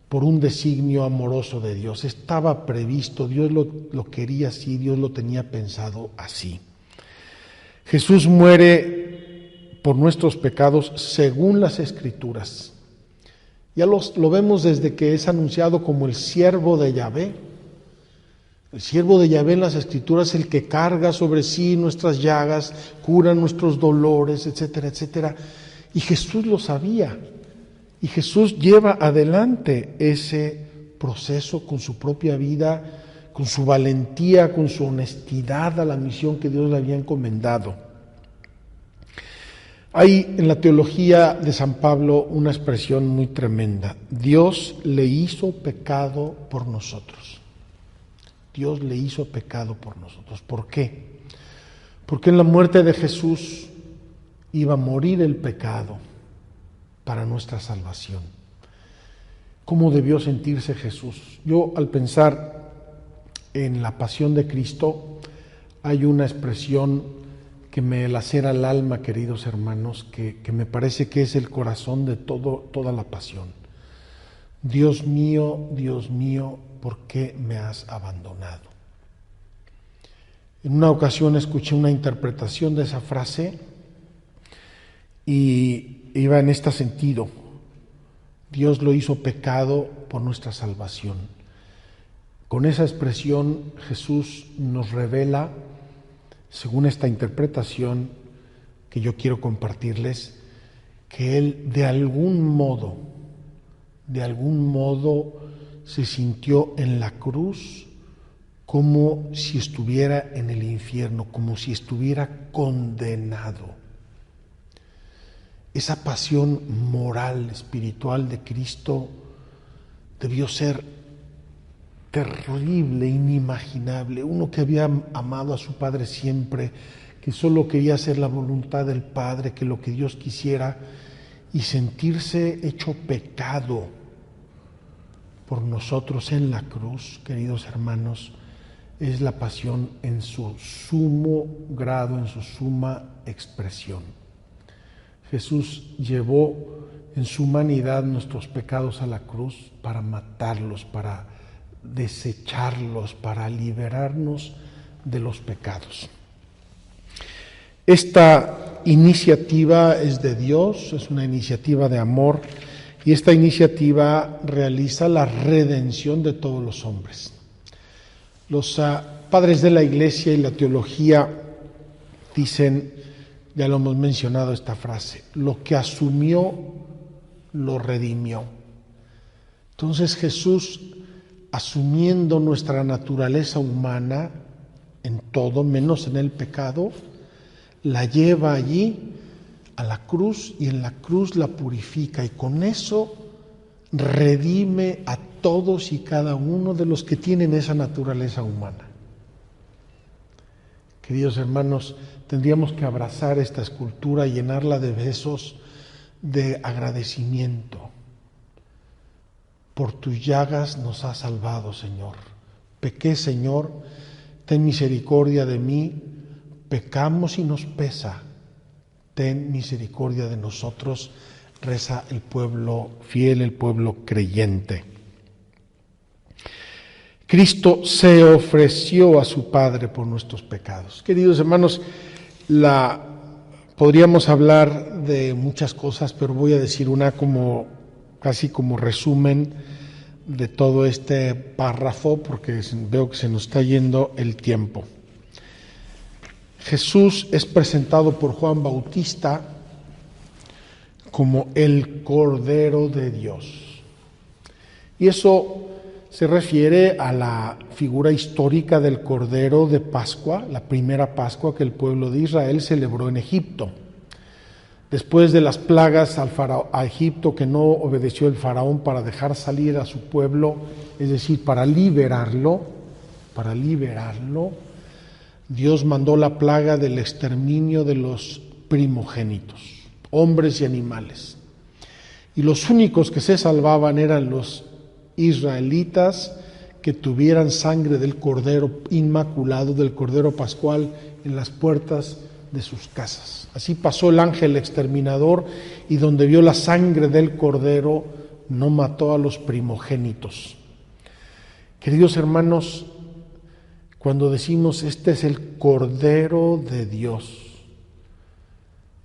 por un designio amoroso de Dios. Estaba previsto, Dios lo quería así, Dios lo tenía pensado así. Jesús muere por nuestros pecados según las Escrituras. Ya lo vemos desde que es anunciado como el siervo de Yahvé. El siervo de Yahvé en las Escrituras es el que carga sobre sí nuestras llagas, cura nuestros dolores, etcétera, etcétera. Y Jesús lo sabía. Y Jesús lleva adelante ese proceso con su propia vida, con su valentía, con su honestidad a la misión que Dios le había encomendado. Hay en la teología de San Pablo una expresión muy tremenda. Dios le hizo pecado por nosotros. Dios le hizo pecado por nosotros. ¿Por qué? Porque en la muerte de Jesús iba a morir el pecado para nuestra salvación. ¿Cómo debió sentirse Jesús? Yo, al pensar en la pasión de Cristo, hay una expresión que me lacera el alma, queridos hermanos, que me parece que es el corazón de toda la pasión. Dios mío, ¿por qué me has abandonado? En una ocasión escuché una interpretación de esa frase y iba en este sentido. Dios lo hizo pecado por nuestra salvación. Con esa expresión Jesús nos revela, según esta interpretación que yo quiero compartirles, que Él de algún modo se sintió en la cruz como si estuviera en el infierno, como si estuviera condenado. Esa pasión moral, espiritual de Cristo debió ser terrible, inimaginable. Uno que había amado a su Padre siempre, que solo quería hacer la voluntad del Padre, que lo que Dios quisiera, y sentirse hecho pecado por nosotros en la cruz, queridos hermanos, es la pasión en su sumo grado, en su suma expresión. Jesús llevó en su humanidad nuestros pecados a la cruz para matarlos, para desecharlos, para liberarnos de los pecados. Esta iniciativa es de Dios, es una iniciativa de amor, y esta iniciativa realiza la redención de todos los hombres. Los padres de la Iglesia y la teología dicen, ya lo hemos mencionado esta frase, lo que asumió, lo redimió. Entonces Jesús, asumiendo nuestra naturaleza humana en todo, menos en el pecado, la lleva allí a la cruz y en la cruz la purifica y con eso redime a todos y cada uno de los que tienen esa naturaleza humana. Queridos hermanos, tendríamos que abrazar esta escultura y llenarla de besos de agradecimiento. Por tus llagas nos has salvado, Señor. Pequé, Señor, ten misericordia de mí. Pecamos y nos pesa. Ten misericordia de nosotros, reza el pueblo fiel, el pueblo creyente. Cristo se ofreció a su Padre por nuestros pecados. Queridos hermanos, podríamos hablar de muchas cosas, pero voy a decir una casi como resumen de todo este párrafo, porque veo que se nos está yendo el tiempo. Jesús es presentado por Juan Bautista como el Cordero de Dios. Y eso se refiere a la figura histórica del Cordero de Pascua, la primera Pascua que el pueblo de Israel celebró en Egipto. Después de las plagas a Egipto que no obedeció el faraón para dejar salir a su pueblo, es decir, para liberarlo, Dios mandó la plaga del exterminio de los primogénitos, hombres y animales. Y los únicos que se salvaban eran los israelitas que tuvieran sangre del Cordero Inmaculado, del Cordero Pascual, en las puertas de sus casas. Así pasó el ángel exterminador y donde vio la sangre del Cordero no mató a los primogénitos. Queridos hermanos, cuando decimos este es el Cordero de Dios,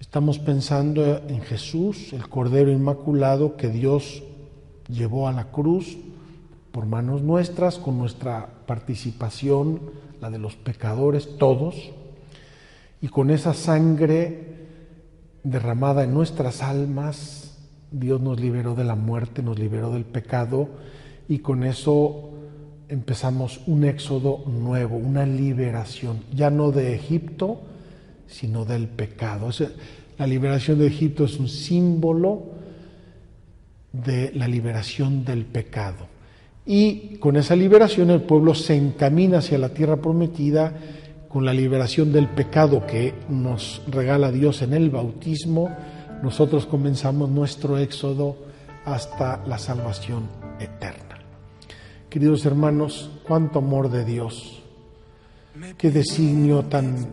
estamos pensando en Jesús, el Cordero Inmaculado que Dios llevó a la cruz por manos nuestras, con nuestra participación, la de los pecadores, todos, y con esa sangre derramada en nuestras almas, Dios nos liberó de la muerte, nos liberó del pecado, y con eso empezamos un éxodo nuevo, una liberación, ya no de Egipto, sino del pecado. La liberación de Egipto es un símbolo de la liberación del pecado. Y con esa liberación el pueblo se encamina hacia la tierra prometida con la liberación del pecado que nos regala Dios en el bautismo. Nosotros comenzamos nuestro éxodo hasta la salvación eterna. Queridos hermanos, cuánto amor de Dios, qué designio tan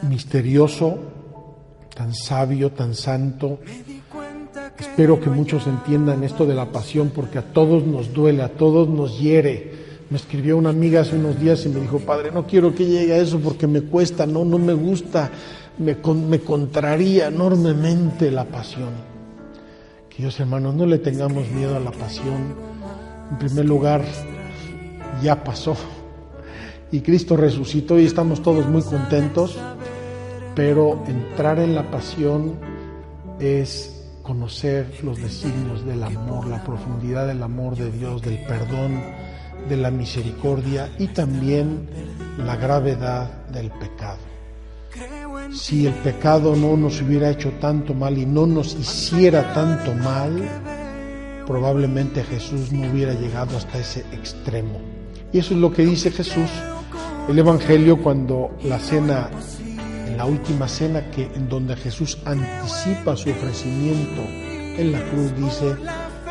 misterioso, tan sabio, tan santo. Espero que muchos entiendan esto de la pasión, porque a todos nos duele, a todos nos hiere. Me escribió una amiga hace unos días y me dijo: Padre, no quiero que llegue a eso porque me cuesta, no me gusta, me contraría enormemente la pasión. Queridos hermanos, no le tengamos miedo a la pasión. En primer lugar, ya pasó y Cristo resucitó y estamos todos muy contentos, pero entrar en la pasión es conocer los designios del amor, la profundidad del amor de Dios, del perdón, de la misericordia y también la gravedad del pecado. Si el pecado no nos hubiera hecho tanto mal y no nos hiciera tanto mal, probablemente Jesús no hubiera llegado hasta ese extremo. Y eso es lo que dice Jesús. El Evangelio, cuando la cena, en la última cena, en donde Jesús anticipa su ofrecimiento en la cruz, dice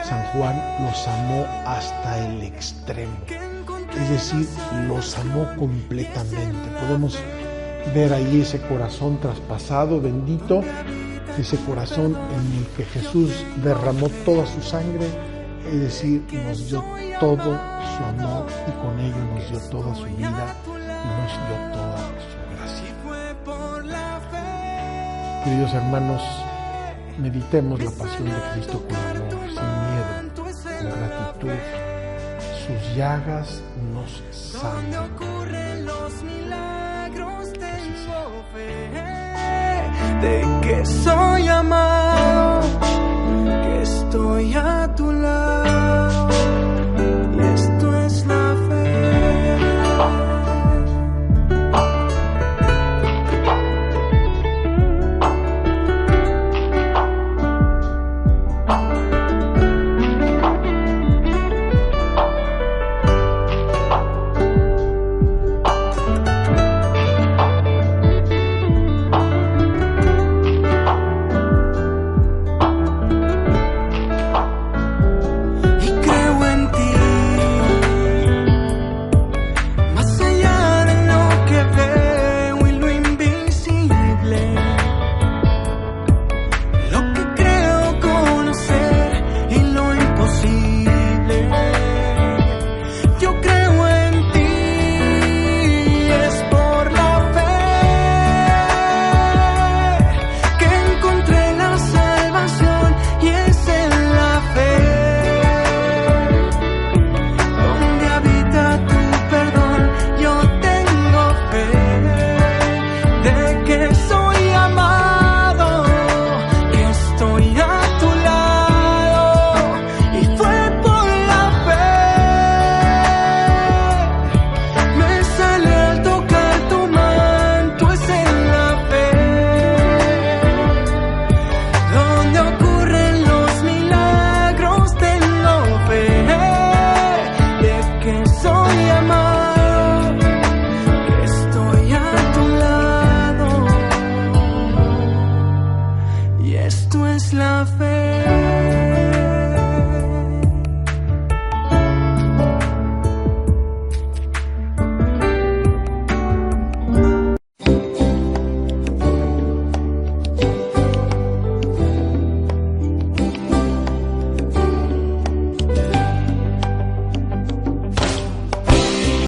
San Juan, los amó hasta el extremo. Es decir, los amó completamente. Podemos ver ahí ese corazón traspasado, bendito, ese corazón en el que Jesús derramó toda su sangre, es decir, nos dio todo su amor y con ello nos dio toda su vida y nos dio toda su gracia. Queridos hermanos, meditemos la pasión de Cristo con amor, sin miedo, con gratitud. Sus llagas nos sanan. De que soy amado, que estoy a tu lado.